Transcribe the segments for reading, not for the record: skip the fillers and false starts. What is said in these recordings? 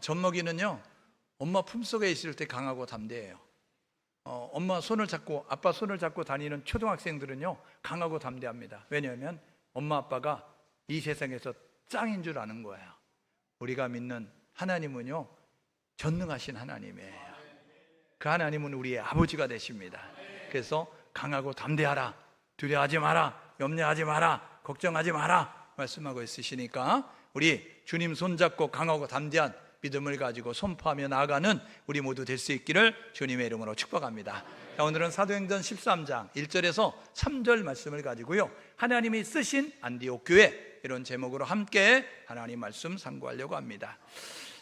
젖먹이는요, 엄마 품속에 있을 때 강하고 담대해요. 엄마 손을 잡고, 아빠 손을 잡고 다니는 초등학생들은요, 강하고 담대합니다. 왜냐하면 엄마 아빠가 이 세상에서 짱인 줄 아는 거예요. 우리가 믿는 하나님은요, 전능하신 하나님이에요. 그 하나님은 우리의 아버지가 되십니다. 그래서 강하고 담대하라, 두려워하지 마라, 염려하지 마라, 걱정하지 마라 말씀하고 있으시니까 우리 주님 손잡고 강하고 담대한 믿음을 가지고 선포하며 나아가는 우리 모두 될 수 있기를 주님의 이름으로 축복합니다. 자, 오늘은 사도행전 13장 1절에서 3절 말씀을 가지고요, 하나님이 쓰신 안디옥 교회, 이런 제목으로 함께 하나님 말씀 상고하려고 합니다.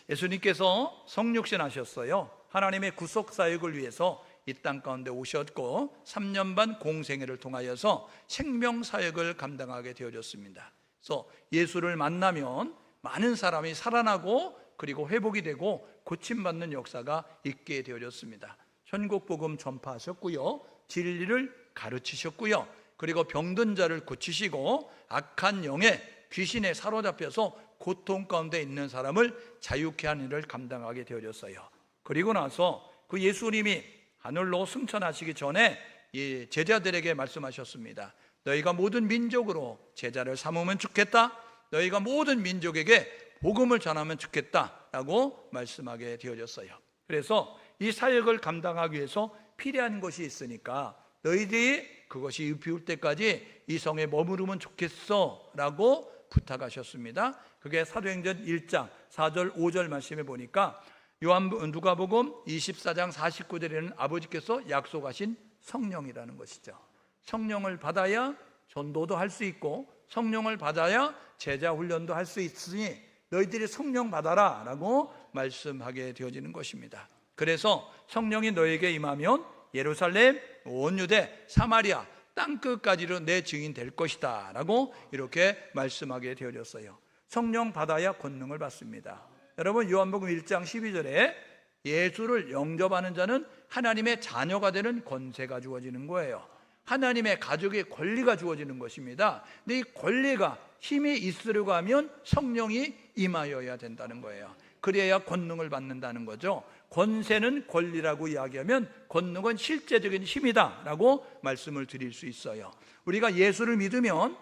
예수님께서 성육신 하셨어요. 하나님의 구속 사역을 위해서 이 땅 가운데 오셨고 3년 반 공생애를 통하여서 생명 사역을 감당하게 되어졌습니다. 그래서 예수를 만나면 많은 사람이 살아나고 그리고 회복이 되고 고침받는 역사가 있게 되어졌습니다. 천국 복음 전파하셨고요, 진리를 가르치셨고요, 그리고 병든 자를 고치시고 악한 영에 귀신에 사로잡혀서 고통 가운데 있는 사람을 자유케 하는 일을 감당하게 되어졌어요. 그리고 나서 그 예수님이 하늘로 승천하시기 전에 이 제자들에게 말씀하셨습니다. 너희가 모든 민족으로 제자를 삼으면 좋겠다, 너희가 모든 민족에게 복음을 전하면 좋겠다라고 말씀하게 되어졌어요. 그래서 이 사역을 감당하기 위해서 필요한 것이 있으니까 너희들이 그것이 입히울 때까지 이 성에 머무르면 좋겠어 라고 부탁하셨습니다. 그게 사도행전 1장 4절 5절 말씀에 보니까 누가복음 24장 49절에는 아버지께서 약속하신 성령이라는 것이죠. 성령을 받아야 전도도 할 수 있고 성령을 받아야 제자 훈련도 할 수 있으니 너희들이 성령 받아라 라고 말씀하게 되어지는 것입니다. 그래서 성령이 너에게 임하면 예루살렘, 온 유대, 사마리아 땅끝까지로 내 증인 될 것이다 라고 이렇게 말씀하게 되어졌어요. 성령 받아야 권능을 받습니다. 여러분, 요한복음 1장 12절에 예수를 영접하는 자는 하나님의 자녀가 되는 권세가 주어지는 거예요. 하나님의 가족의 권리가 주어지는 것입니다. 근데 이 권리가, 힘이 있으려고 하면 성령이 임하여야 된다는 거예요. 그래야 권능을 받는다는 거죠. 권세는 권리라고 이야기하면 권능은 실제적인 힘이다 라고 말씀을 드릴 수 있어요. 우리가 예수를 믿으면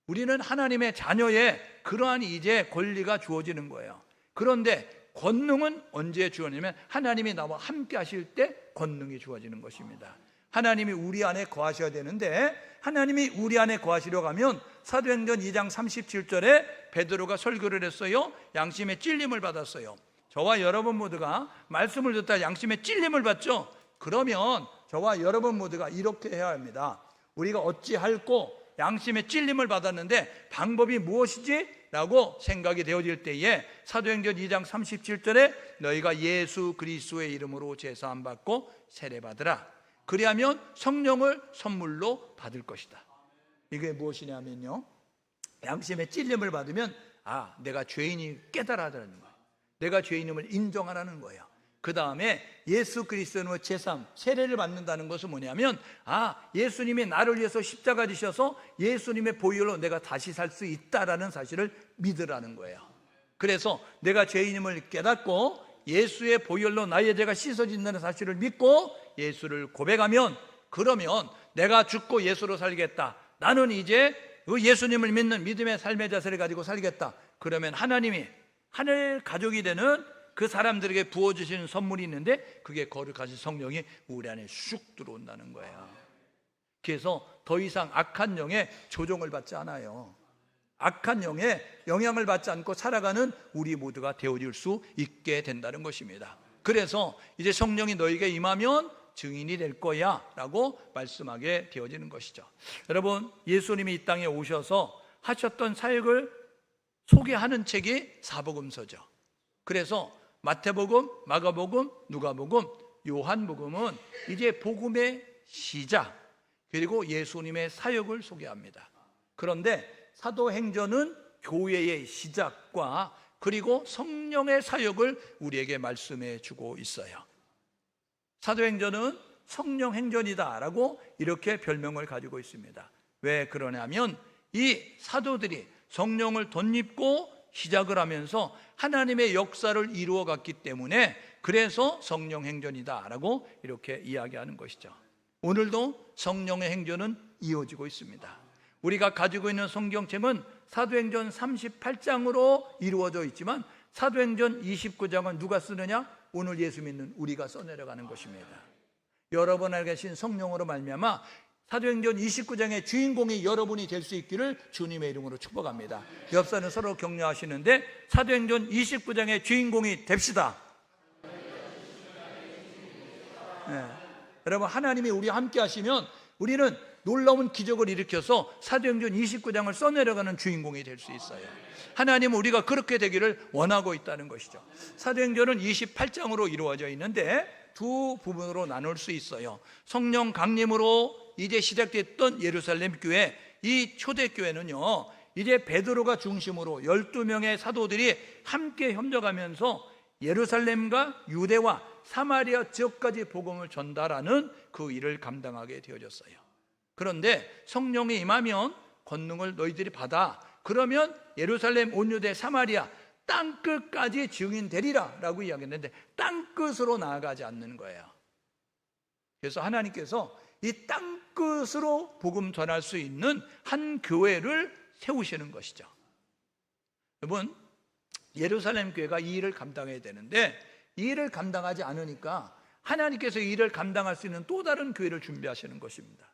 우리는 하나님의 자녀의 그러한 이제 권리가 주어지는 거예요. 그런데 권능은 언제 주어지냐면 하나님이 나와 함께 하실 때 권능이 주어지는 것입니다. 하나님이 우리 안에 거하셔야 되는데 하나님이 우리 안에 거하시려고 하면 사도행전 2장 37절에 베드로가 설교를 했어요. 양심의 찔림을 받았어요. 저와 여러분 모두가 말씀을 듣다 양심의 찔림을 받죠. 그러면 저와 여러분 모두가 이렇게 해야 합니다. 우리가 어찌할꼬 양심의 찔림을 받았는데 방법이 무엇이지? 라고 생각이 되어질 때에 사도행전 2장 37절에 너희가 예수 그리스도의 이름으로 제사함 받고 세례받으라. 그리하면 성령을 선물로 받을 것이다. 이게 무엇이냐면요, 양심의 찔림을 받으면 내가 죄인이 깨달아라는 거예요. 내가 죄인임을 인정하라는 거예요. 그 다음에 예수 그리스도의 제사함, 세례를 받는다는 것은 뭐냐면 예수님이 나를 위해서 십자가 지셔서 예수님의 보혈로 내가 다시 살 수 있다라는 사실을 믿으라는 거예요. 그래서 내가 죄인임을 깨닫고 예수의 보혈로 나의 죄가 씻어진다는 사실을 믿고 예수를 고백하면, 그러면 내가 죽고 예수로 살겠다, 나는 이제 예수님을 믿는 믿음의 삶의 자세를 가지고 살겠다. 그러면 하나님이 하늘 가족이 되는 그 사람들에게 부어주시는 선물이 있는데 그게 거룩하신 성령이 우리 안에 쑥 들어온다는 거예요. 그래서 더 이상 악한 영의 조종을 받지 않아요. 악한 영의 영향을 받지 않고 살아가는 우리 모두가 되어질 수 있게 된다는 것입니다. 그래서 이제 성령이 너에게 임하면 증인이 될 거야 라고 말씀하게 되어지는 것이죠. 여러분, 예수님이 이 땅에 오셔서 하셨던 사역을 소개하는 책이 사복음서죠. 그래서 마태복음, 마가복음, 누가복음, 요한복음은 이제 복음의 시작, 그리고 예수님의 사역을 소개합니다. 그런데 사도행전은 교회의 시작과 그리고 성령의 사역을 우리에게 말씀해 주고 있어요. 사도행전은 성령행전이다 라고 이렇게 별명을 가지고 있습니다. 왜 그러냐면 이 사도들이 성령을 덧입고 시작을 하면서 하나님의 역사를 이루어 갔기 때문에 그래서 성령 행전이다라고 이렇게 이야기하는 것이죠. 오늘도 성령의 행전은 이어지고 있습니다. 우리가 가지고 있는 성경책은 사도행전 38장으로 이루어져 있지만 사도행전 29장은 누가 쓰느냐? 오늘 예수 믿는 우리가 써내려가는 것입니다. 여러분 안에 계신 성령으로 말미암아 사도행전 29장의 주인공이 여러분이 될 수 있기를 주님의 이름으로 축복합니다. 옆사는 서로 격려하시는데 사도행전 29장의 주인공이 됩시다. 네. 여러분, 하나님이 우리와 함께 하시면 우리는 놀라운 기적을 일으켜서 사도행전 29장을 써내려가는 주인공이 될 수 있어요. 하나님은 우리가 그렇게 되기를 원하고 있다는 것이죠. 사도행전은 28장으로 이루어져 있는데 두 부분으로 나눌 수 있어요. 성령 강림으로 이제 시작됐던 예루살렘 교회, 이 초대교회는요, 이제 베드로가 중심으로 12명의 사도들이 함께 협력하면서 예루살렘과 유대와 사마리아 지역까지 복음을 전달하는 그 일을 감당하게 되어졌어요. 그런데 성령이 임하면 권능을 너희들이 받아, 그러면 예루살렘, 온 유대, 사마리아 땅끝까지 증인되리라 라고 이야기했는데 땅끝으로 나아가지 않는 거예요. 그래서 하나님께서 이 땅끝으로 복음 전할 수 있는 한 교회를 세우시는 것이죠. 여러분, 예루살렘 교회가 이 일을 감당해야 되는데 이 일을 감당하지 않으니까 하나님께서 이 일을 감당할 수 있는 또 다른 교회를 준비하시는 것입니다.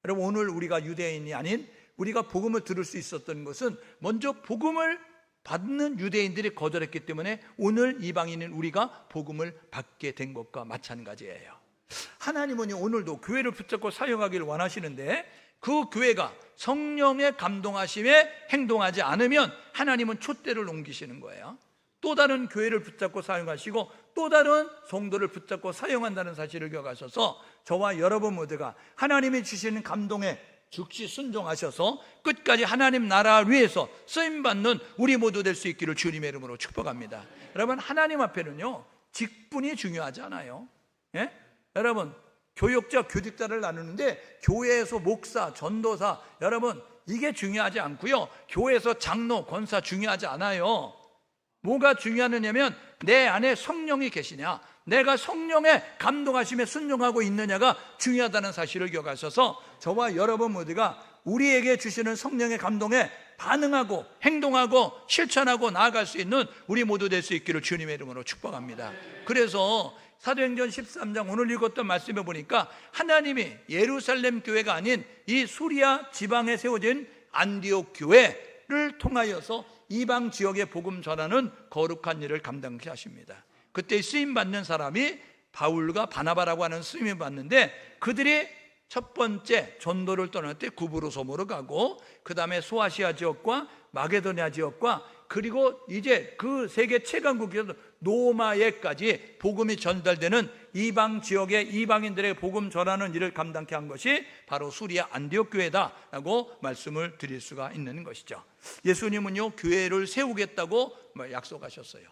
여러분, 오늘 우리가 유대인이 아닌 우리가 복음을 들을 수 있었던 것은 먼저 복음을 받는 유대인들이 거절했기 때문에 오늘 이방인인 우리가 복음을 받게 된 것과 마찬가지예요. 하나님은 오늘도 교회를 붙잡고 사용하기를 원하시는데 그 교회가 성령의 감동하심에 행동하지 않으면 하나님은 촛대를 옮기시는 거예요. 또 다른 교회를 붙잡고 사용하시고 또 다른 성도를 붙잡고 사용한다는 사실을 기억하셔서 저와 여러분 모두가 하나님이 주시는 감동에 즉시 순종하셔서 끝까지 하나님 나라를 위해서 쓰임받는 우리 모두 될 수 있기를 주님의 이름으로 축복합니다. 여러분, 하나님 앞에는요 직분이 중요하지 않아요. 예? 여러분, 교역자, 교직자를 나누는데 교회에서 목사, 전도사, 여러분 이게 중요하지 않고요, 교회에서 장로, 권사 중요하지 않아요. 뭐가 중요하느냐면 내 안에 성령이 계시냐, 내가 성령의 감동하심에 순종하고 있느냐가 중요하다는 사실을 기억하셔서 저와 여러분 모두가 우리에게 주시는 성령의 감동에 반응하고 행동하고 실천하고 나아갈 수 있는 우리 모두 될 수 있기를 주님의 이름으로 축복합니다. 그래서 사도행전 13장 오늘 읽었던 말씀에 보니까 하나님이 예루살렘 교회가 아닌 이 수리아 지방에 세워진 안디옥 교회를 통하여서 이방 지역에 복음 전하는 거룩한 일을 감당케 하십니다. 그때 쓰임받는 사람이 바울과 바나바라고 하는 쓰임을 받는데 그들이 첫 번째 전도를 떠날 때 구브로섬으로 가고 그 다음에 소아시아 지역과 마게도니아 지역과 그리고 이제 그 세계 최강국에서 노마에까지 복음이 전달되는 이방 지역의 이방인들의 복음 전하는 일을 감당케 한 것이 바로 수리아 안디옥 교회다라고 말씀을 드릴 수가 있는 것이죠. 예수님은요 교회를 세우겠다고 약속하셨어요.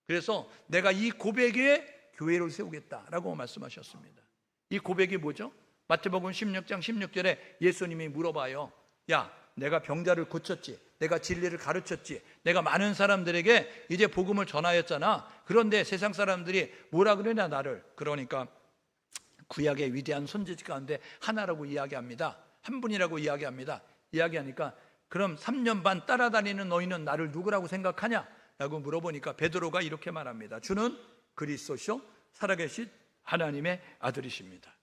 그래서 내가 이 고백에 교회를 세우겠다라고 말씀하셨습니다. 이 고백이 뭐죠? 마태복음 16장 16절에 예수님이 물어봐요. 야, 내가 병자를 고쳤지, 내가 진리를 가르쳤지, 내가 많은 사람들에게 이제 복음을 전하였잖아. 그런데 세상 사람들이 뭐라 그러냐 나를. 그러니까 구약의 위대한 선지자 가운데 하나라고 이야기합니다. 한 분이라고 이야기합니다. 이야기하니까 그럼 3년 반 따라다니는 너희는 나를 누구라고 생각하냐? 라고 물어보니까 베드로가 이렇게 말합니다. 주는 그리스도시요 살아계신 하나님의 아들이십니다.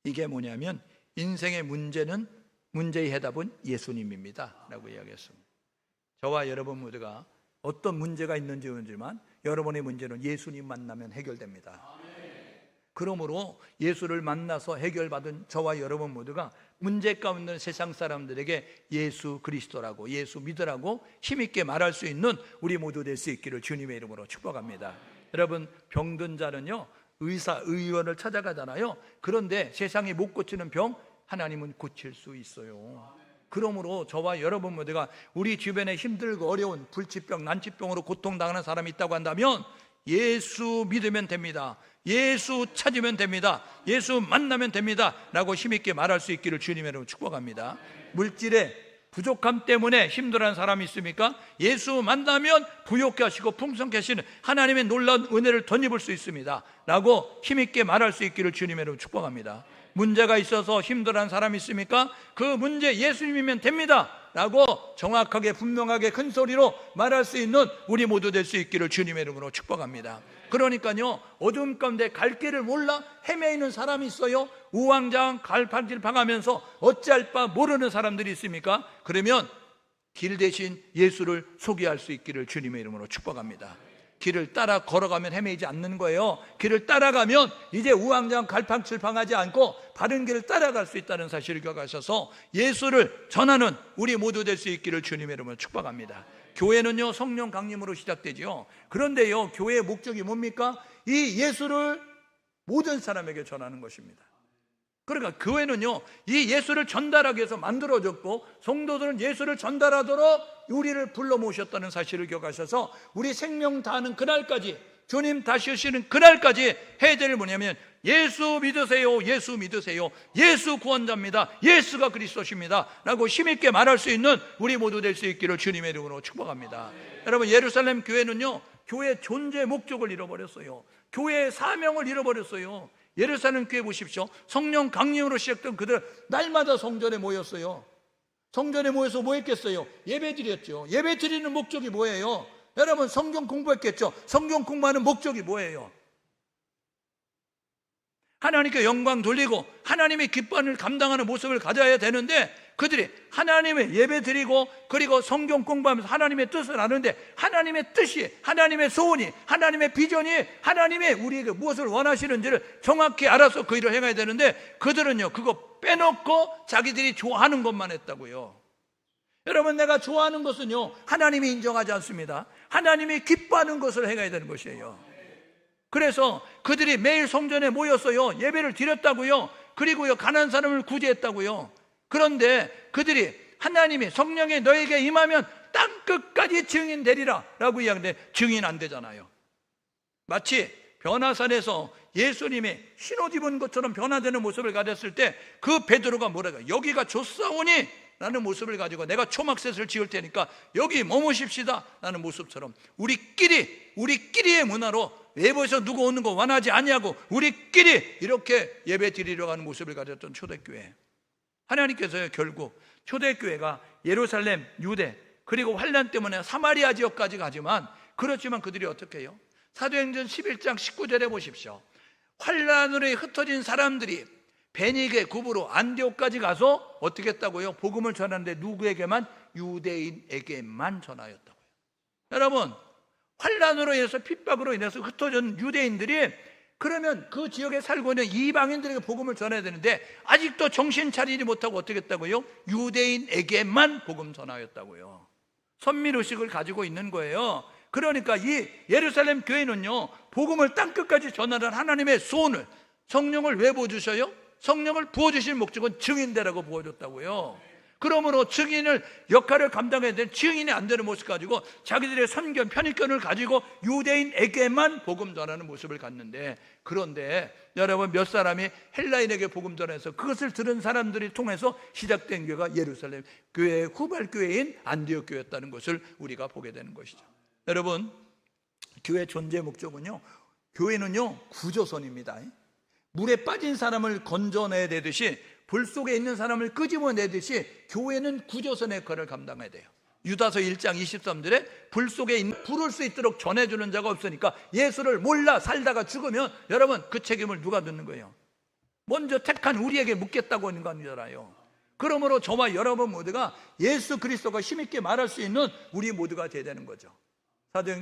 이게 뭐냐면 인생의 문제의 해답은 예수님입니다 라고 이야기했습니다. 저와 여러분 모두가 어떤 문제가 있는지 모르지만 여러분의 문제는 예수님 만나면 해결됩니다. 그러므로 예수를 만나서 해결받은 저와 여러분 모두가 문제 가운데 있는 세상 사람들에게 예수 그리스도라고, 예수 믿으라고 힘있게 말할 수 있는 우리 모두 될 수 있기를 주님의 이름으로 축복합니다. 여러분, 병든 자는요 의사, 의원을 찾아가잖아요. 그런데 세상이 못 고치는 병 하나님은 고칠 수 있어요. 그러므로 저와 여러분 모두가 우리 주변에 힘들고 어려운 불치병, 난치병으로 고통당하는 사람이 있다고 한다면 예수 믿으면 됩니다. 예수 찾으면 됩니다. 예수 만나면 됩니다 라고 힘있게 말할 수 있기를 주님의 이름으로 축복합니다. 물질에 부족함 때문에 힘들어하는 사람이 있습니까? 예수 만나면 부욕케 하시고 풍성케 하시는 하나님의 놀라운 은혜를 덧입을 수 있습니다 라고 힘있게 말할 수 있기를 주님의 이름으로 축복합니다. 문제가 있어서 힘들어하는 사람이 있습니까? 그 문제 예수님이면 됩니다 라고 정확하게 분명하게 큰 소리로 말할 수 있는 우리 모두 될 수 있기를 주님의 이름으로 축복합니다. 그러니까요, 어두움 가운데 갈 길을 몰라 헤매이는 사람이 있어요. 우왕좌왕 갈팡질팡하면서 어찌할 바 모르는 사람들이 있습니까? 그러면 길 대신 예수를 소개할 수 있기를 주님의 이름으로 축복합니다. 길을 따라 걸어가면 헤매이지 않는 거예요. 길을 따라가면 이제 우왕좌왕 갈팡질팡하지 않고 바른 길을 따라갈 수 있다는 사실을 기억하셔서 예수를 전하는 우리 모두 될 수 있기를 주님의 이름으로 축복합니다. 교회는요, 성령 강림으로 시작되죠. 그런데요, 교회의 목적이 뭡니까? 이 예수를 모든 사람에게 전하는 것입니다. 그러니까 교회는요, 이 예수를 전달하기 위해서 만들어졌고, 성도들은 예수를 전달하도록 우리를 불러 모셨다는 사실을 기억하셔서 우리 생명 다하는 그날까지, 주님 다시 오시는 그날까지 해야 될 뭐냐면 예수 믿으세요, 예수 믿으세요, 예수 구원자입니다, 예수가 그리스도십니다 라고 힘있게 말할 수 있는 우리 모두 될 수 있기를 주님의 이름으로 축복합니다. 여러분, 예루살렘 교회는요, 교회의 존재 목적을 잃어버렸어요. 교회의 사명을 잃어버렸어요. 예루살렘 교회 보십시오. 성령 강림으로 시작된 그들 날마다 성전에 모였어요. 성전에 모여서 뭐 했겠어요? 예배 드렸죠. 예배 드리는 목적이 뭐예요? 여러분, 성경 공부했겠죠. 성경 공부하는 목적이 뭐예요? 하나님께 영광 돌리고 하나님의 기쁨을 감당하는 모습을 가져야 되는데, 그들이 하나님의 예배 드리고 그리고 성경 공부하면서 하나님의 뜻을 아는데, 하나님의 뜻이, 하나님의 소원이, 하나님의 비전이, 하나님의 우리에게 무엇을 원하시는지를 정확히 알아서 그 일을 해가야 되는데, 그들은요 그거 빼놓고 자기들이 좋아하는 것만 했다고요. 여러분, 내가 좋아하는 것은요 하나님이 인정하지 않습니다. 하나님이 기뻐하는 것을 해가야 되는 것이에요. 그래서 그들이 매일 성전에 모였어요. 예배를 드렸다고요. 그리고요 가난한 사람을 구제했다고요. 그런데 그들이 하나님이 성령이 너에게 임하면 땅끝까지 증인 되리라 라고 이야기하는데 증인 안 되잖아요. 마치 변화산에서 예수님이 흰옷 입은 것처럼 변화되는 모습을 가졌을 때 그 베드로가 뭐라고, 여기가 좋사오니 라는 모습을 가지고 내가 초막셋을 지을 테니까 여기 머무십시다 라는 모습처럼 우리끼리의 문화로 외부에서 누구 오는 거 원하지 아니하고 우리끼리 이렇게 예배 드리려고 하는 모습을 가졌던 초대교회. 하나님께서요 결국 초대교회가 예루살렘, 유대 그리고 환난 때문에 사마리아 지역까지 가지만, 그렇지만 그들이 어떻게 해요? 사도행전 11장 19절에 보십시오. 환난으로 흩어진 사람들이 베니게 굽으로 안디옥까지 가서 어떻게 했다고요? 복음을 전하는데 누구에게만? 유대인에게만 전하였다고요. 여러분, 환난으로 인해서 핍박으로 인해서 흩어진 유대인들이 그러면 그 지역에 살고 있는 이방인들에게 복음을 전해야 되는데 아직도 정신 차리지 못하고 어떻게 했다고요? 유대인에게만 복음 전하였다고요. 선민의식을 가지고 있는 거예요. 그러니까 이 예루살렘 교회는요 복음을 땅끝까지 전하는 하나님의 소원을, 성령을 왜 부어주셔요? 성령을 부어주실 목적은 증인되라고 부어줬다고요. 그러므로 증인을 역할을 감당해야 되는 증인이 안 되는 모습 가지고 자기들의 선견, 편의견을 가지고 유대인에게만 복음 전하는 모습을 갖는데, 그런데 여러분 몇 사람이 헬라인에게 복음 전해서 그것을 들은 사람들이 통해서 시작된 교회가 예루살렘 교회의 후발교회인 안디옥 교회였다는 것을 우리가 보게 되는 것이죠. 여러분, 교회 존재 목적은요, 교회는요 구조선입니다. 물에 빠진 사람을 건져내야 되듯이, 불 속에 있는 사람을 끄집어내듯이 교회는 구조선의 역할을 감당해야 돼요. 유다서 1장 23절에 불 속에 부를 수 있도록 전해주는 자가 없으니까 예수를 몰라 살다가 죽으면 여러분 그 책임을 누가 듣는 거예요? 먼저 택한 우리에게 묻겠다고 하는 거 아니잖아요. 그러므로 저와 여러분 모두가 예수 그리스도가 힘있게 말할 수 있는 우리 모두가 되어야 되는 거죠.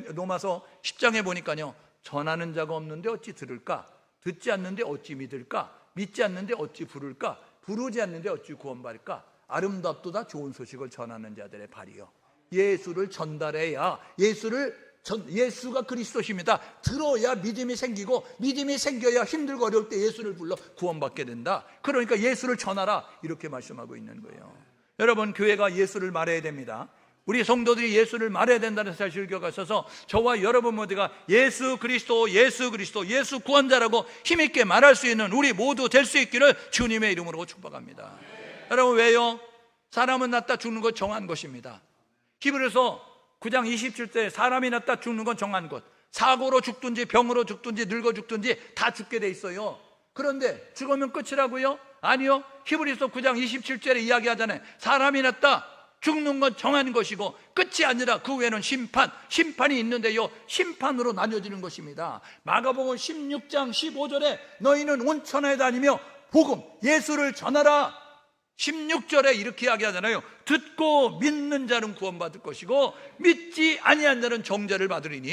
로마서 10장에 보니까요, 전하는 자가 없는데 어찌 들을까? 듣지 않는데 어찌 믿을까? 믿지 않는데 어찌 부를까? 부르지 않는데 어찌 구원받을까? 아름답도다 좋은 소식을 전하는 자들의 발이요, 예수를 전달해야 예수가 그리스도십니다 들어야 믿음이 생기고, 믿음이 생겨야 힘들고 어려울 때 예수를 불러 구원받게 된다. 그러니까 예수를 전하라 이렇게 말씀하고 있는 거예요. 여러분, 교회가 예수를 말해야 됩니다. 우리 성도들이 예수를 말해야 된다는 사실을 기억하셔서 저와 여러분 모두가 예수 그리스도, 예수 그리스도, 예수 구원자라고 힘있게 말할 수 있는 우리 모두 될 수 있기를 주님의 이름으로 축복합니다. 여러분, 왜요? 사람은 낳다 죽는 것 정한 것입니다. 히브리서 9장 27절에 사람이 낳다 죽는 건 정한 것. 사고로 죽든지 병으로 죽든지 늙어 죽든지 다 죽게 돼 있어요. 그런데 죽으면 끝이라고요? 아니요. 히브리서 9장 27절에 이야기하잖아요. 사람이 낳다 죽는 건 정한 것이고 끝이 아니라 그 후에는 심판이 있는데요, 심판으로 나뉘어지는 것입니다. 마가복음 16장 15절에 너희는 온 천하에 다니며 복음 예수를 전하라. 16절에 이렇게 이야기하잖아요. 듣고 믿는 자는 구원받을 것이고 믿지 아니한 자는 정죄를 받으리니.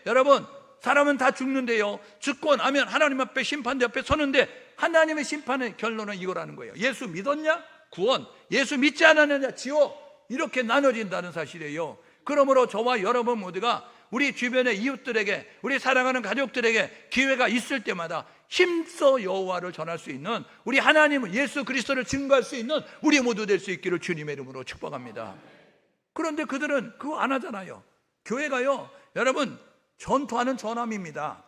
여러분, 사람은 다 죽는데요, 죽고 나면 하나님 앞에 심판대 앞에 서는데 하나님의 심판의 결론은 이거라는 거예요. 예수 믿었냐? 구원. 예수 믿지 않았느냐? 지옥. 이렇게 나눠진다는 사실이에요. 그러므로 저와 여러분 모두가 우리 주변의 이웃들에게, 우리 사랑하는 가족들에게 기회가 있을 때마다 힘써 여호와를 전할 수 있는, 우리 하나님은 예수 그리스도를 증거할 수 있는 우리 모두 될 수 있기를 주님의 이름으로 축복합니다. 그런데 그들은 그거 안 하잖아요. 교회가요, 여러분, 전투하는 전함입니다.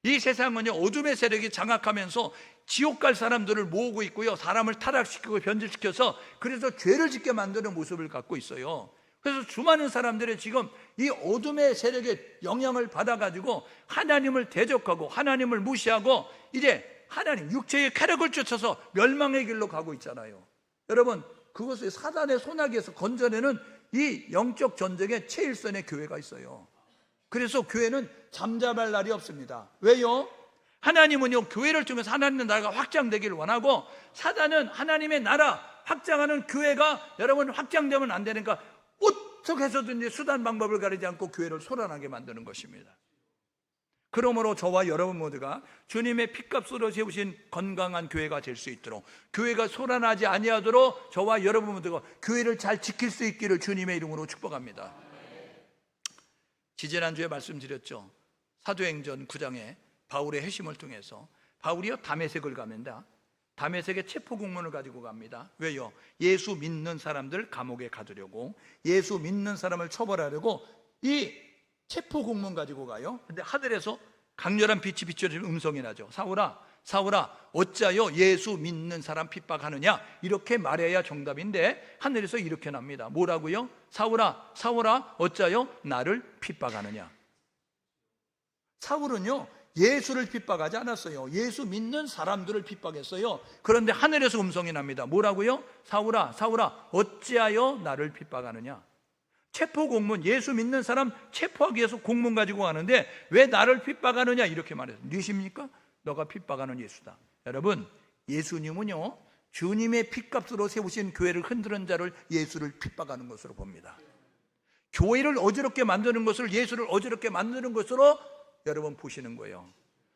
이 세상은요, 어둠의 세력이 장악하면서 지옥 갈 사람들을 모으고 있고요, 사람을 타락시키고 변질시켜서 그래서 죄를 짓게 만드는 모습을 갖고 있어요. 그래서 수많은 사람들이 지금 이 어둠의 세력의 영향을 받아가지고 하나님을 대적하고 하나님을 무시하고 이제 하나님, 육체의 쾌락을 쫓아서 멸망의 길로 가고 있잖아요. 여러분, 그것을 사단의 소나기에서 건져내는 이 영적 전쟁의 최일선의 교회가 있어요. 그래서 교회는 잠잠할 날이 없습니다. 왜요? 하나님은요, 교회를 통해서 하나님의 나라가 확장되기를 원하고, 사단은 하나님의 나라 확장하는 교회가 여러분 확장되면 안 되니까 어떻게 해서든지 수단 방법을 가리지 않고 교회를 소란하게 만드는 것입니다. 그러므로 저와 여러분 모두가 주님의 피값으로 세우신 건강한 교회가 될 수 있도록, 교회가 소란하지 아니하도록 저와 여러분 모두가 교회를 잘 지킬 수 있기를 주님의 이름으로 축복합니다. 지지난주에 말씀드렸죠. 사도행전 9장에 바울의 회심을 통해서 바울이요, 다메섹을 갑니다. 다메섹에 체포공문을 가지고 갑니다. 왜요? 예수 믿는 사람들 감옥에 가두려고, 예수 믿는 사람을 처벌하려고 이 체포공문 가지고 가요. 근데 하늘에서 강렬한 빛이 비춰지는 음성이 나죠. 사울아, 사울아, 어찌하여 예수 믿는 사람 핍박하느냐? 이렇게 말해야 정답인데 하늘에서 이렇게 납니다. 뭐라고요? 사울아, 사울아, 어찌하여 나를 핍박하느냐? 사울은요, 예수를 핍박하지 않았어요. 예수 믿는 사람들을 핍박했어요. 그런데 하늘에서 음성이 납니다. 뭐라고요? 사울아, 사울아, 어찌하여 나를 핍박하느냐? 체포 공문, 예수 믿는 사람 체포하기 위해서 공문 가지고 가는데 왜 나를 핍박하느냐? 이렇게 말했어요. 뉘십니까? 너가 핍박하는 예수다. 여러분, 예수님은요, 주님의 핏값으로 세우신 교회를 흔드는 자를 예수를 핍박하는 것으로 봅니다. 교회를 어지럽게 만드는 것을 예수를 어지럽게 만드는 것으로 여러분 보시는 거예요.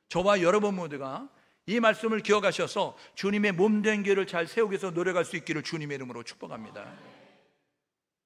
저와 여러분 모두가 이 말씀을 기억하셔서 주님의 몸된 교회를 잘 세우기 위해서 노력할 수 있기를 주님의 이름으로 축복합니다.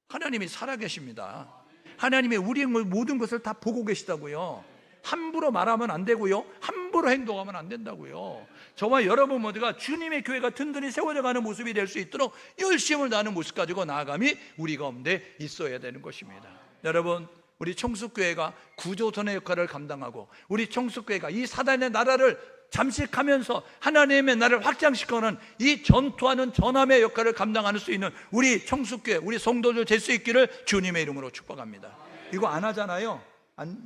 하나님이 살아계십니다. 하나님이 우리의 모든 것을 다 보고 계시다고요. 함부로 말하면 안 되고요, 함부로 행동하면 안 된다고요. 저와 여러분 모두가 주님의 교회가 든든히 세워져가는 모습이 될 수 있도록 열심을 다하는 모습 가지고 나아감이 우리 가운데 있어야 되는 것입니다. 여러분, 우리 청숙교회가 구조선의 역할을 감당하고, 우리 청숙교회가 이 사단의 나라를 잠식하면서 하나님의 나라를 확장시키는 이 전투하는 전함의 역할을 감당할 수 있는 우리 청숙교회, 우리 성도들 될 수 있기를 주님의 이름으로 축복합니다. 이거 안 하잖아요.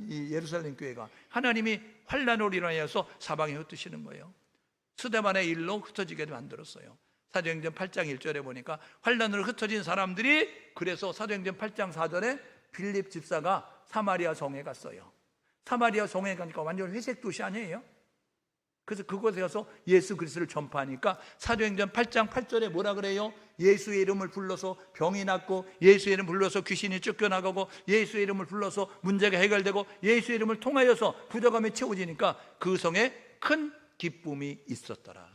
이 예루살렘 교회가 하나님이 환난으로 인하여서 사방에 흩으시는 거예요. 스데반의 일로 흩어지게 만들었어요. 사도행전 8장 1절에 보니까 환난으로 흩어진 사람들이, 그래서 사도행전 8장 4절에 빌립 집사가 사마리아 성에 갔어요. 사마리아 성에 가니까 완전 회색 도시 아니에요? 그래서 그곳에 가서 예수 그리스도를 전파하니까 사도행전 8장 8절에 뭐라 그래요? 예수의 이름을 불러서 병이 낫고, 예수의 이름을 불러서 귀신이 쫓겨나가고, 예수의 이름을 불러서 문제가 해결되고, 예수의 이름을 통하여서 부족함이 채워지니까 그 성에 큰 기쁨이 있었더라.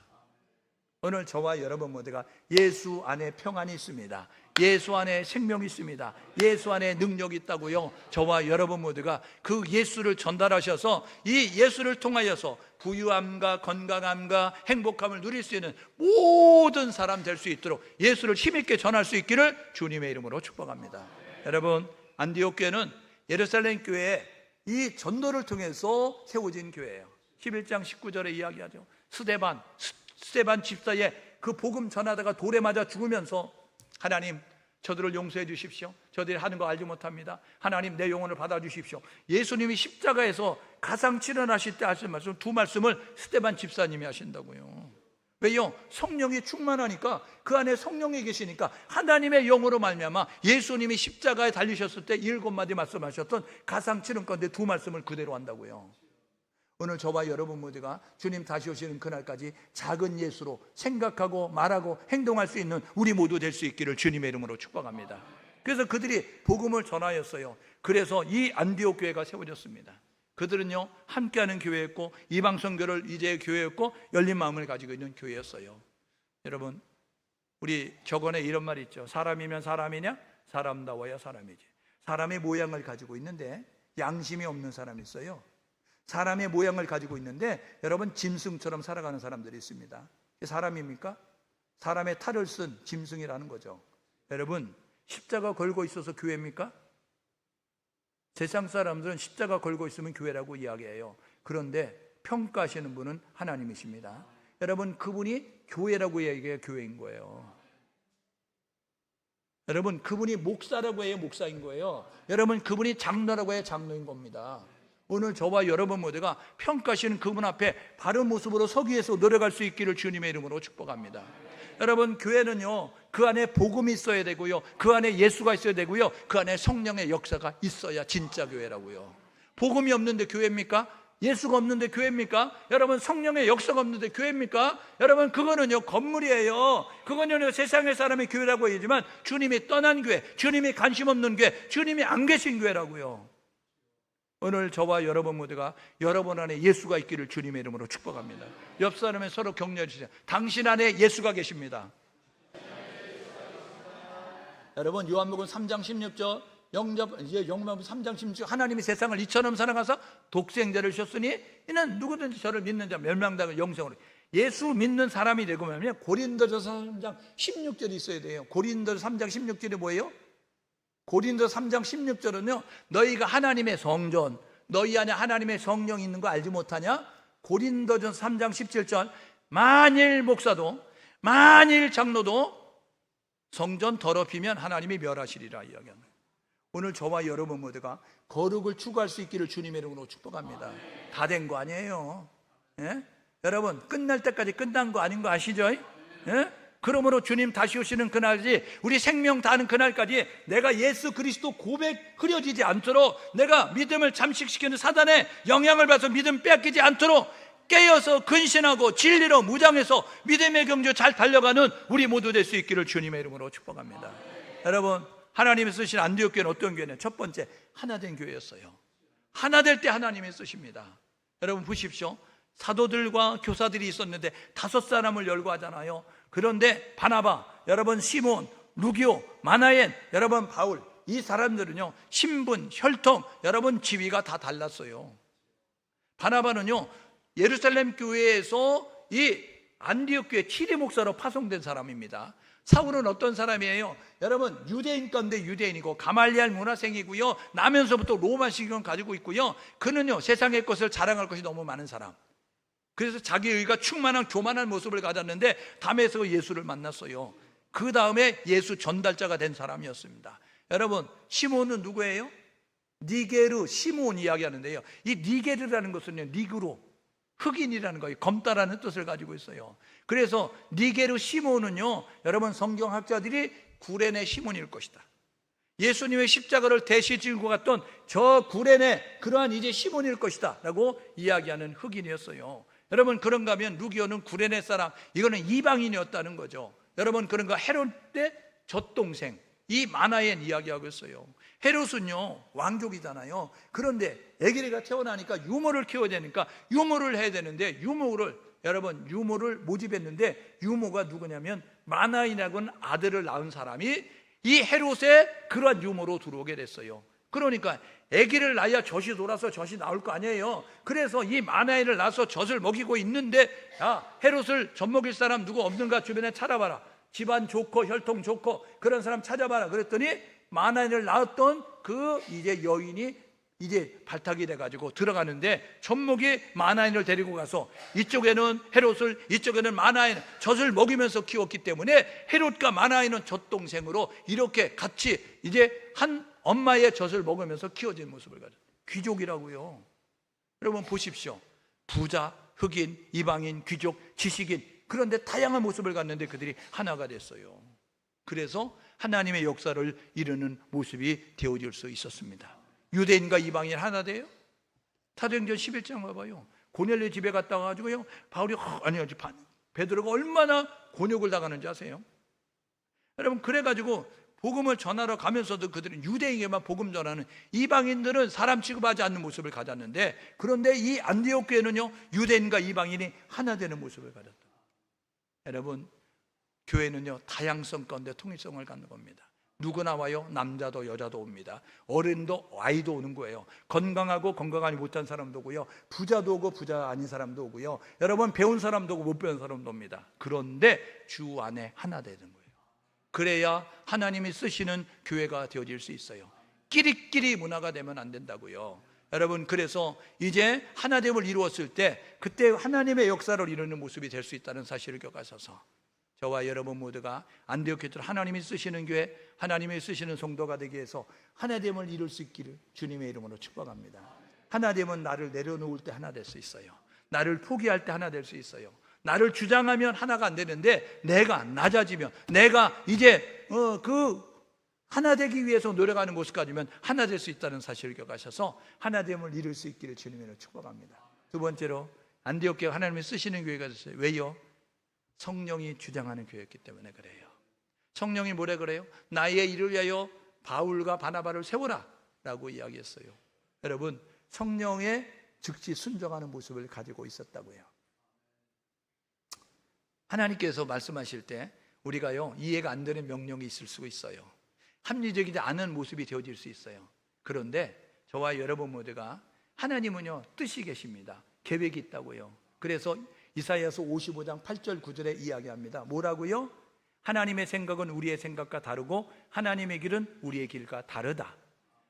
오늘 저와 여러분 모두가 예수 안에 평안이 있습니다. 예수 안에 생명이 있습니다. 예수 안에 능력이 있다고요. 저와 여러분 모두가 그 예수를 전달하셔서 이 예수를 통하여서 부유함과 건강함과 행복함을 누릴 수 있는 모든 사람 될 수 있도록 예수를 힘있게 전할 수 있기를 주님의 이름으로 축복합니다. 여러분, 안디옥 교회는 예루살렘 교회의 이 전도를 통해서 세워진 교회예요. 11장 19절에 이야기하죠. 스데반 집사의 그 복음 전하다가 돌에 맞아 죽으면서 하나님, 저들을 용서해 주십시오. 저들이 하는 거 알지 못합니다. 하나님, 내 영혼을 받아주십시오. 예수님이 십자가에서 가상 치료하실 때 하신 말씀, 두 말씀을 스데반 집사님이 하신다고요. 왜요? 성령이 충만하니까, 그 안에 성령이 계시니까 하나님의 영으로 말미암아 예수님이 십자가에 달리셨을 때 7마디 말씀하셨던 가상 치료 가운데 두 말씀을 그대로 한다고요. 오늘 저와 여러분 모두가 주님 다시 오시는 그날까지 작은 예수로 생각하고 말하고 행동할 수 있는 우리 모두 될 수 있기를 주님의 이름으로 축복합니다. 그래서 그들이 복음을 전하였어요. 그래서 이 안디옥 교회가 세워졌습니다. 그들은요, 함께하는 교회였고, 이방 선교를 이제 교회였고, 열린 마음을 가지고 있는 교회였어요. 여러분, 우리 격언에 이런 말이 있죠. 사람이면 사람이냐? 사람다워야 사람이지. 사람의 모양을 가지고 있는데 양심이 없는 사람이 있어요. 사람의 모양을 가지고 있는데 여러분, 짐승처럼 살아가는 사람들이 있습니다. 사람입니까? 사람의 탈을 쓴 짐승이라는 거죠. 여러분, 십자가 걸고 있어서 교회입니까? 세상 사람들은 십자가 걸고 있으면 교회라고 이야기해요. 그런데 평가하시는 분은 하나님이십니다. 여러분, 그분이 교회라고 이야기해야 교회인 거예요. 여러분, 그분이 목사라고 해야 목사인 거예요. 여러분, 그분이 장로라고 해야 장로인 겁니다. 오늘 저와 여러분 모두가 평가하시는 그분 앞에 바른 모습으로 서기 위해서 노력할 수 있기를 주님의 이름으로 축복합니다. 여러분, 교회는요, 그 안에 복음이 있어야 되고요, 그 안에 예수가 있어야 되고요, 그 안에 성령의 역사가 있어야 진짜 교회라고요. 복음이 없는데 교회입니까? 예수가 없는데 교회입니까? 여러분, 성령의 역사가 없는데 교회입니까? 여러분, 그거는요, 건물이에요. 그거는요, 세상의 사람이 교회라고 얘기하지만 주님이 떠난 교회, 주님이 관심 없는 교회, 주님이 안 계신 교회라고요. 오늘 저와 여러분 모두가 여러분 안에 예수가 있기를 주님의 이름으로 축복합니다. 옆 사람에 서로 격려해 주세요. 당신 안에 예수가 계십니다. 여러분, 요한복음 3장 16절, 요한복음 3장 16절, 하나님이 세상을 이처럼 사랑하사 독생자를 주셨으니 이는 누구든지 저를 믿는 자 멸망당을 영생으로. 예수 믿는 사람이 되고 나면 고린도전서 3장 16절이 있어야 돼요. 고린도전서 3장 16절이 뭐예요? 고린도서 3장 16절은요, 너희가 하나님의 성전, 너희 안에 하나님의 성령이 있는 거 알지 못하냐? 고린도전서 3장 17절, 만일 목사도 만일 장로도 성전 더럽히면 하나님이 멸하시리라 이야기합니다. 오늘 저와 여러분 모두가 거룩을 추구할 수 있기를 주님의 이름으로 축복합니다. 다 된 거 아니에요. 예? 여러분, 끝날 때까지 끝난 거 아닌 거 아시죠? 예? 그러므로 주님 다시 오시는 그날까지, 우리 생명 다하는 그날까지 내가 예수 그리스도 고백 흐려지지 않도록, 내가 믿음을 잠식시키는 사단의 영향을 받아서 믿음 뺏기지 않도록 깨어서 근신하고 진리로 무장해서 믿음의 경주 잘 달려가는 우리 모두 될 수 있기를 주님의 이름으로 축복합니다. 여러분, 하나님이 쓰신 안디옥 교회는 어떤 교회는? 첫 번째, 하나된 교회였어요. 하나 될 때 하나님이 쓰십니다. 여러분 보십시오. 사도들과 교사들이 있었는데 5사람을 열거하잖아요. 그런데 바나바, 여러분 시몬, 루기오, 마나엔, 여러분 바울, 이 사람들은요, 신분, 혈통, 여러분 지위가 다 달랐어요. 바나바는요, 예루살렘 교회에서 이 안디옥 교회 7위 목사로 파송된 사람입니다. 사울은 어떤 사람이에요? 여러분, 유대인 가운데 유대인이고 가말리알 문화생이고요, 나면서부터 로마식을 가지고 있고요, 그는요, 세상의 것을 자랑할 것이 너무 많은 사람. 그래서 자기 의가 충만한 교만한 모습을 가졌는데 담에서 예수를 만났어요. 그 다음에 예수 전달자가 된 사람이었습니다. 여러분, 시몬은 누구예요? 니게르, 시몬 이야기하는데요, 이 니게르라는 것은요, 니그로, 흑인이라는 거예요. 검다라는 뜻을 가지고 있어요. 그래서 니게르 시몬은요, 여러분 성경학자들이 구레네 시몬일 것이다. 예수님의 십자가를 대신 지고 갔던 저 구레네 그러한 이제 시몬일 것이다 라고 이야기하는 흑인이었어요. 여러분, 그런가 하면 루기오는 구레네 사람, 이거는 이방인이었다는 거죠. 여러분, 그런가 헤롯의 젖동생, 이 마나엔 이야기하고 있어요. 헤롯은요, 왕족이잖아요. 그런데 아기가 태어나니까 유모를 키워야 되니까 유모를 해야 되는데, 유모를 모집했는데, 유모가 누구냐면 마나엔이라는 아들을 낳은 사람이 이 헤롯의 그러한 유모로 들어오게 됐어요. 그러니까 아기를 낳아야 젖이 돌아서 젖이 나올 거 아니에요. 그래서 이 마나엘을 낳아서 젖을 먹이고 있는데, 야, 헤롯을 젖 먹일 사람 누구 없는가 주변에 찾아봐라. 집안 좋고 혈통 좋고 그런 사람 찾아봐라. 그랬더니 마나엘을 낳았던 그 이제 여인이 이제 발탁이 돼가지고 들어가는데 젖먹이 마나인을 데리고 가서 이쪽에는 헤롯을, 이쪽에는 마나인, 젖을 먹이면서 키웠기 때문에 헤롯과 마나인은 젖동생으로 이렇게 같이 이제 한 엄마의 젖을 먹으면서 키워진 모습을 가졌어요. 귀족이라고요. 여러분 보십시오. 부자, 흑인, 이방인, 귀족, 지식인, 그런데 다양한 모습을 갖는데 그들이 하나가 됐어요. 그래서 하나님의 역사를 이루는 모습이 되어질 수 있었습니다. 유대인과 이방인 하나 돼요? 사도행전 11장 봐봐요. 고넬료 집에 갔다 와가지고요, 바울이 베드로가 얼마나 곤욕을 당하는지 아세요? 여러분, 그래가지고 복음을 전하러 가면서도 그들은 유대인에게만 복음 전하는, 이방인들은 사람 취급하지 않는 모습을 가졌는데, 그런데 이 안디옥 교회는요, 유대인과 이방인이 하나 되는 모습을 가졌다. 여러분, 교회는요, 다양성 가운데 통일성을 갖는 겁니다. 누구나 와요. 남자도 여자도 옵니다. 어른도 아이도 오는 거예요. 건강하고 건강하지 못한 사람도 오고요, 부자도 오고 부자 아닌 사람도 오고요, 여러분 배운 사람도 오고 못 배운 사람도 옵니다. 그런데 주 안에 하나 되는 거예요. 그래야 하나님이 쓰시는 교회가 되어질 수 있어요. 끼리끼리 문화가 되면 안 된다고요. 여러분, 그래서 이제 하나됨을 이루었을 때 그때 하나님의 역사를 이루는 모습이 될 수 있다는 사실을 기억하셔서 저와 여러분 모두가 안디옥 교회를 하나님이 쓰시는 교회, 하나님이 쓰시는 성도가 되기 위해서 하나됨을 이룰 수 있기를 주님의 이름으로 축복합니다. 하나됨은 나를 내려놓을 때 하나 될 수 있어요. 나를 포기할 때 하나 될 수 있어요. 나를 주장하면 하나가 안 되는데 내가 낮아지면, 내가 이제 그 하나 되기 위해서 노력하는 모습까지면 하나 될 수 있다는 사실을 기억하셔서 하나됨을 이룰 수 있기를 주님으로 축복합니다. 두 번째로 안디옥 교회 하나님이 쓰시는 교회가 됐어요. 왜요? 성령이 주장하는 교회였기 때문에 그래요. 성령이 뭐래 그래요? 나의 일을 위하여 바울과 바나바를 세워라 라고 이야기했어요. 여러분, 성령의 즉시 순종하는 모습을 가지고 있었다고요. 하나님께서 말씀하실 때 우리가요, 이해가 안 되는 명령이 있을 수 있어요. 합리적이지 않은 모습이 되어질 수 있어요. 그런데 저와 여러분 모두가 하나님은요, 뜻이 계십니다. 계획이 있다고요. 그래서 이사야서 55장 8절 9절에 이야기합니다. 뭐라고요? 하나님의 생각은 우리의 생각과 다르고 하나님의 길은 우리의 길과 다르다.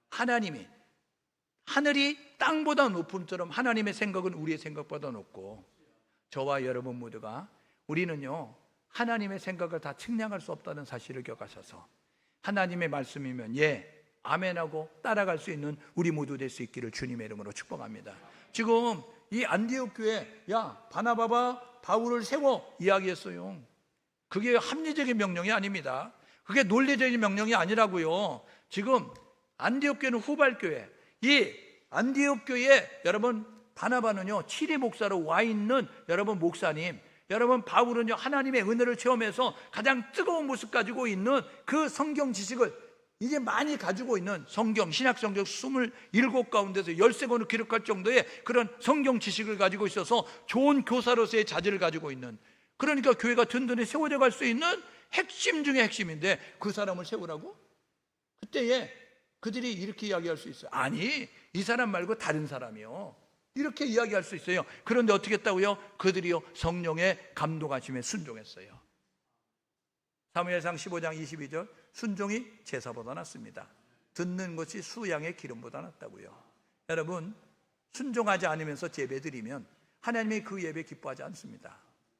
하나님이 하늘이 땅보다 높음처럼 하나님의 생각은 우리의 생각보다 높고, 저와 여러분 모두가 우리는요, 하나님의 생각을 다 측량할 수 없다는 사실을 기억하셔서 하나님의 말씀이면 예, 아멘하고 따라갈 수 있는 우리 모두 될 수 있기를 주님의 이름으로 축복합니다. 지금 이 안디옥 교회, 야 바나바와 바울을 세워 이야기했어요. 그게 합리적인 명령이 아닙니다. 그게 논리적인 명령이 아니라고요. 지금 안디옥 교회는 후발교회, 이 안디옥 교회에 여러분 바나바는요, 치리 목사로 와 있는 여러분 목사님, 여러분 바울은요, 하나님의 은혜를 체험해서 가장 뜨거운 모습 가지고 있는 그 성경 지식을 이제 많이 가지고 있는, 성경, 신약성경 27 가운데서 13권을 기록할 정도의 그런 성경 지식을 가지고 있어서 좋은 교사로서의 자질을 가지고 있는, 그러니까 교회가 든든히 세워져 갈 수 있는 핵심 중에 핵심인데 그 사람을 세우라고? 그때에 그들이 이렇게 이야기할 수 있어요. 아니, 이 사람 말고 다른 사람이요, 이렇게 이야기할 수 있어요. 그런데 어떻게 했다고요? 그들이요, 성령의 감동하심에 순종했어요. 사무엘상 15장 22절, 순종이 제사보다 낫습니다. 듣는 것이 수양의 기름보다 낫다고요. 여러분, 순종하지 않으면서 예배드리면 하나님이 그 예배 기뻐하지 않습니다.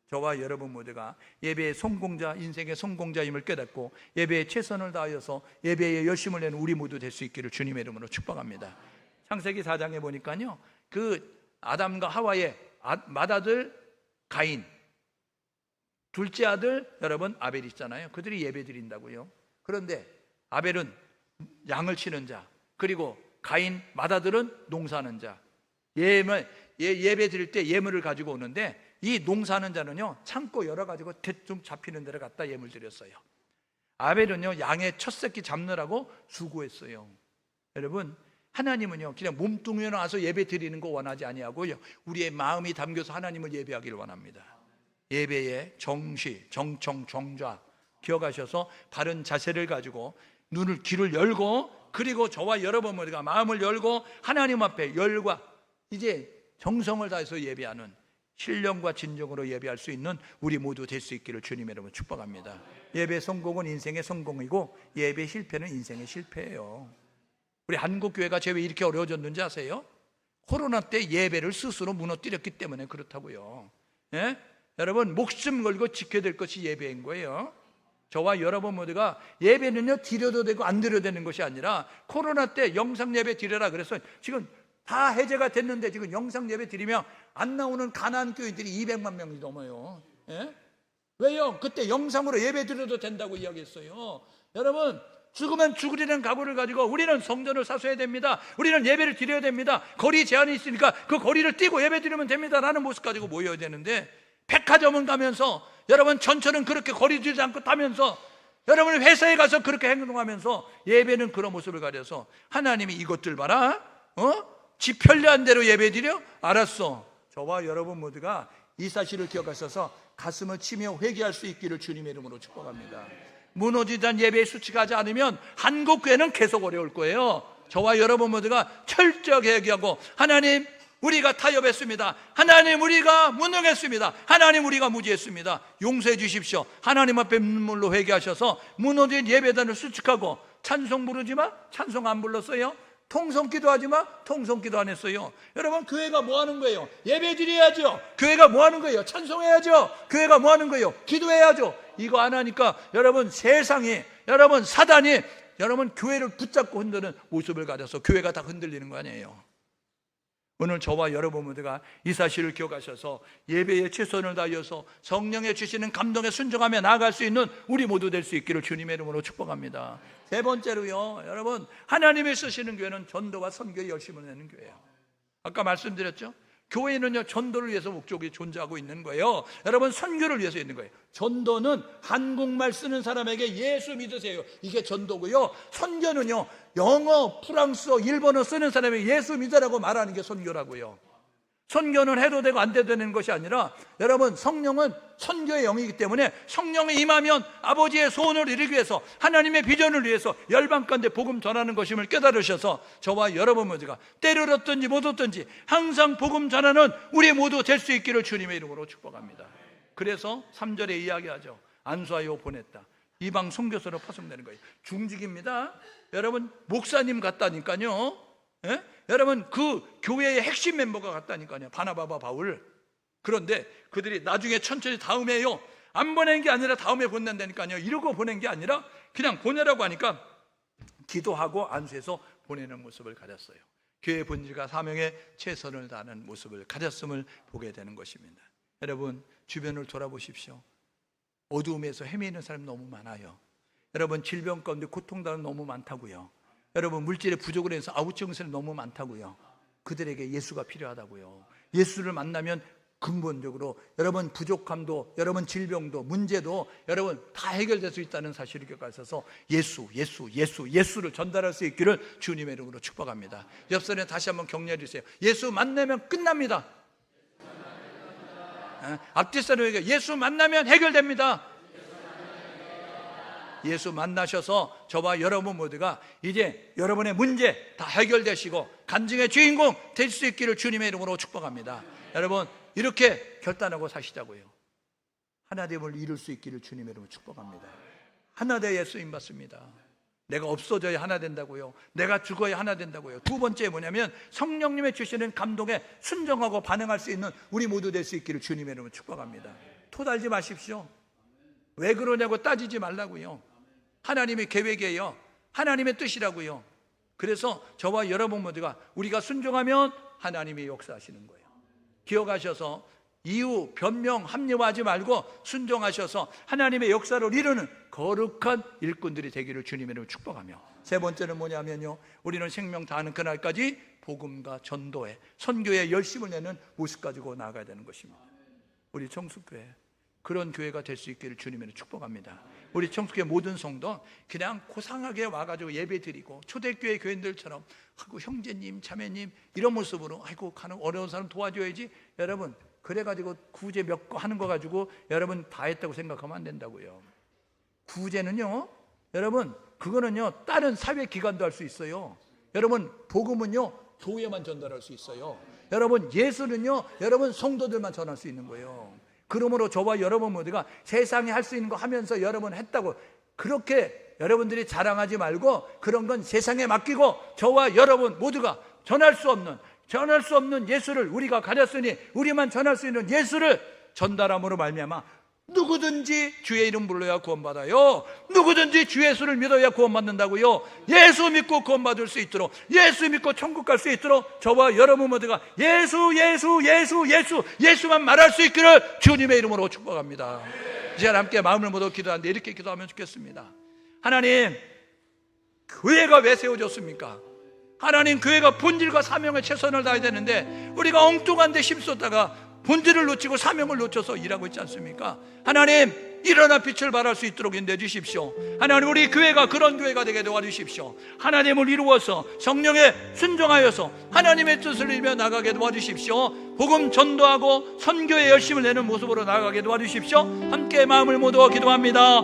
저와 여러분 모두가 예배의 성공자, 인생의 성공자임을 깨닫고 예배에 최선을 다하여서 예배에 열심을 내는 우리 모두 될 수 있기를 주님의 이름으로 축복합니다. 창세기 4장에 보니까요, 그 아담과 하와의 맏아들 가인, 둘째 아들 여러분 아벨 있잖아요. 그들이 예배 드린다고요. 그런데 아벨은 양을 치는 자, 그리고 가인 맏아들은 농사하는 자. 예배 드릴 때 예물을 가지고 오는데 이 농사하는 자는요, 창고 열어가지고 대충 잡히는 데를 갖다 예물 드렸어요. 아벨은요, 양의 첫 새끼 잡느라고 수고했어요. 여러분, 하나님은요, 그냥 몸뚱이에 나와서 예배 드리는 거 원하지 아니하고요, 우리의 마음이 담겨서 하나님을 예배하기를 원합니다. 예배의 정시, 정청, 정좌 기억하셔서 바른 자세를 가지고 눈을, 귀를 열고, 그리고 저와 여러분 모두가 마음을 열고 하나님 앞에 열과 이제 정성을 다해서 예배하는, 신령과 진정으로 예배할 수 있는 우리 모두 될 수 있기를 주님의 이름으로 축복합니다. 예배 성공은 인생의 성공이고 예배 실패는 인생의 실패예요. 우리 한국교회가 왜 이렇게 어려워졌는지 아세요? 코로나 때 예배를 스스로 무너뜨렸기 때문에 그렇다고요. 예? 여러분, 목숨 걸고 지켜야 될 것이 예배인 거예요. 저와 여러분 모두가 예배는요, 드려도 되고 안 드려도 되는 것이 아니라, 코로나 때 영상 예배 드려라 그래서 지금 다 해제가 됐는데 지금 영상 예배 드리면 안 나오는 가난안 교인들이 200만 명이 넘어요. 예? 왜요? 그때 영상으로 예배 드려도 된다고 이야기했어요. 여러분, 죽으면 죽으리는 각오를 가지고 우리는 성전을 사수해야 됩니다. 우리는 예배를 드려야 됩니다. 거리 제한이 있으니까 그 거리를 뛰고 예배 드리면 됩니다 라는 모습 가지고 모여야 되는데, 백화점은 가면서, 여러분 전철은 그렇게 거리 두지 않고 타면서, 여러분 회사에 가서 그렇게 행동하면서 예배는 그런 모습을 가려서 하나님이 이것들 봐라, 지 편리한 대로 예배 드려? 알았어. 저와 여러분 모두가 이 사실을 기억하셔서 가슴을 치며 회개할 수 있기를 주님의 이름으로 축복합니다. 무너지던 예배에 수치하지 않으면 한국교회는 계속 어려울 거예요. 저와 여러분 모두가 철저하게 회개하고, 하나님 우리가 타협했습니다. 하나님 우리가 무능했습니다. 하나님 우리가 무지했습니다. 용서해 주십시오. 하나님 앞에 눈물로 회개하셔서 무너진 예배단을 수축하고, 찬송 부르지 마, 찬송 안 불렀어요. 통성 기도하지 마, 통성 기도 안 했어요. 여러분, 교회가 뭐 하는 거예요? 예배 드려야죠. 교회가 뭐 하는 거예요? 찬송해야죠. 교회가 뭐 하는 거예요? 기도해야죠. 이거 안 하니까 여러분, 세상이, 여러분 사단이 여러분 교회를 붙잡고 흔드는 모습을 가져서 교회가 다 흔들리는 거 아니에요. 오늘 저와 여러분 모두가 이 사실을 기억하셔서 예배에 최선을 다하여서 성령의 주시는 감동에 순종하며 나아갈 수 있는 우리 모두 될 수 있기를 주님의 이름으로 축복합니다. 세 번째로요, 여러분, 하나님이 쓰시는 교회는 전도와 선교에 열심을 내는 교회예요. 아까 말씀드렸죠? 교회는요, 전도를 위해서 목적이 존재하고 있는 거예요. 여러분, 선교를 위해서 있는 거예요. 전도는 한국말 쓰는 사람에게 예수 믿으세요, 이게 전도고요. 선교는요, 영어, 프랑스어, 일본어 쓰는 사람에게 예수 믿으라고 말하는 게 선교라고요. 선교는 해도 되고 안 돼도 되는 것이 아니라, 여러분, 성령은 선교의 영이기 때문에 성령이 임하면 아버지의 소원을 이루기 위해서, 하나님의 비전을 위해서 열방 가운데 복음 전하는 것임을 깨달으셔서 저와 여러분 모두가 때를 얻든지 못 얻든지 항상 복음 전하는 우리 모두 될 수 있기를 주님의 이름으로 축복합니다. 그래서 3절에 이야기하죠. 안수하여 보냈다. 이방 선교사로 파송되는 거예요. 중직입니다. 여러분, 목사님 같다니까요. 예? 여러분, 그 교회의 핵심 멤버가 같다니까요. 바나바와 바울. 그런데 그들이 나중에 천천히 다음에요, 안 보낸 게 아니라 다음에 보낸다니까요. 이러고 보낸 게 아니라 그냥 보내라고 하니까 기도하고 안수해서 보내는 모습을 가졌어요. 교회의 본질과 사명에 최선을 다하는 모습을 가졌음을 보게 되는 것입니다. 여러분, 주변을 돌아보십시오. 어두움에서 헤매는 사람이 너무 많아요. 여러분, 질병 가운데 고통당하는 너무 많다고요. 여러분, 물질의 부족으로 해서 아우증세는 너무 많다고요. 그들에게 예수가 필요하다고요. 예수를 만나면 근본적으로 여러분 부족함도, 여러분 질병도, 문제도 여러분 다 해결될 수 있다는 사실을 기억하셔서 예수를 전달할 수 있기를 주님의 이름으로 축복합니다. 옆선에 다시 한번 격려해 주세요. 예수 만나면 끝납니다. 앞뒤 사람에게 예수 만나면 해결됩니다. 예수 만나셔서 저와 여러분 모두가 이제 여러분의 문제 다 해결되시고 간증의 주인공 될 수 있기를 주님의 이름으로 축복합니다. 여러분, 이렇게 결단하고 사시자고요. 하나됨을 이룰 수 있기를 주님의 이름으로 축복합니다. 하나 되어 예수님 받습니다. 내가 없어져야 하나 된다고요. 내가 죽어야 하나 된다고요. 두 번째 뭐냐면, 성령님의 주시는 감동에 순종하고 반응할 수 있는 우리 모두 될 수 있기를 주님의 이름으로 축복합니다. 토달지 마십시오. 왜 그러냐고 따지지 말라고요. 하나님의 계획이에요. 하나님의 뜻이라고요. 그래서 저와 여러분 모두가 우리가 순종하면 하나님이 역사하시는 거예요. 기억하셔서 이유, 변명, 합리화하지 말고 순종하셔서 하나님의 역사를 이루는 거룩한 일꾼들이 되기를 주님의 축복하며, 세 번째는 뭐냐면요, 우리는 생명 다하는 그날까지 복음과 전도에, 선교에 열심을 내는 모습 가지고 나아가야 되는 것입니다. 우리 청숙교회 그런 교회가 될 수 있기를 주님의 축복합니다. 우리 청숙교회 모든 성도 그냥 고상하게 와가지고 예배드리고 초대교회 교인들처럼 하고 형제님, 자매님 이런 모습으로 아이고 가는 어려운 사람 도와줘야지, 여러분 그래가지고 구제 몇 거 하는 거 가지고 여러분 다 했다고 생각하면 안 된다고요. 구제는요, 여러분 그거는요 다른 사회기관도 할 수 있어요. 여러분 복음은요 교회만 전달할 수 있어요. 여러분 예수는요 여러분 성도들만 전할 수 있는 거예요. 그러므로 저와 여러분 모두가 세상에 할 수 있는 거 하면서 여러분 했다고 그렇게 여러분들이 자랑하지 말고 그런 건 세상에 맡기고 저와 여러분 모두가 전할 수 없는 예수를 우리가 가졌으니 우리만 전할 수 있는 예수를 전달함으로 말미암아 누구든지 주의 이름 불러야 구원받아요. 누구든지 주 예수를 믿어야 구원받는다고요. 예수 믿고 구원받을 수 있도록, 예수 믿고 천국 갈 수 있도록 저와 여러분 모두가 예수만 말할 수 있기를 주님의 이름으로 축복합니다. 이 시간 함께 마음을 모두 기도하는데 이렇게 기도하면 좋겠습니다. 하나님, 교회가 왜 세워졌습니까? 하나님, 교회가 본질과 사명에 최선을 다해야 되는데 우리가 엉뚱한 데 힘썼다가 본질을 놓치고 사명을 놓쳐서 일하고 있지 않습니까? 하나님, 일어나 빛을 발할 수 있도록 인도해 주십시오. 하나님, 우리 교회가 그런 교회가 되게 도와주십시오. 하나님을 이루어서 성령에 순종하여서 하나님의 뜻을 이루며 나가게 도와주십시오. 복음 전도하고 선교에 열심을 내는 모습으로 나가게 도와주십시오. 함께 마음을 모두 기도합니다.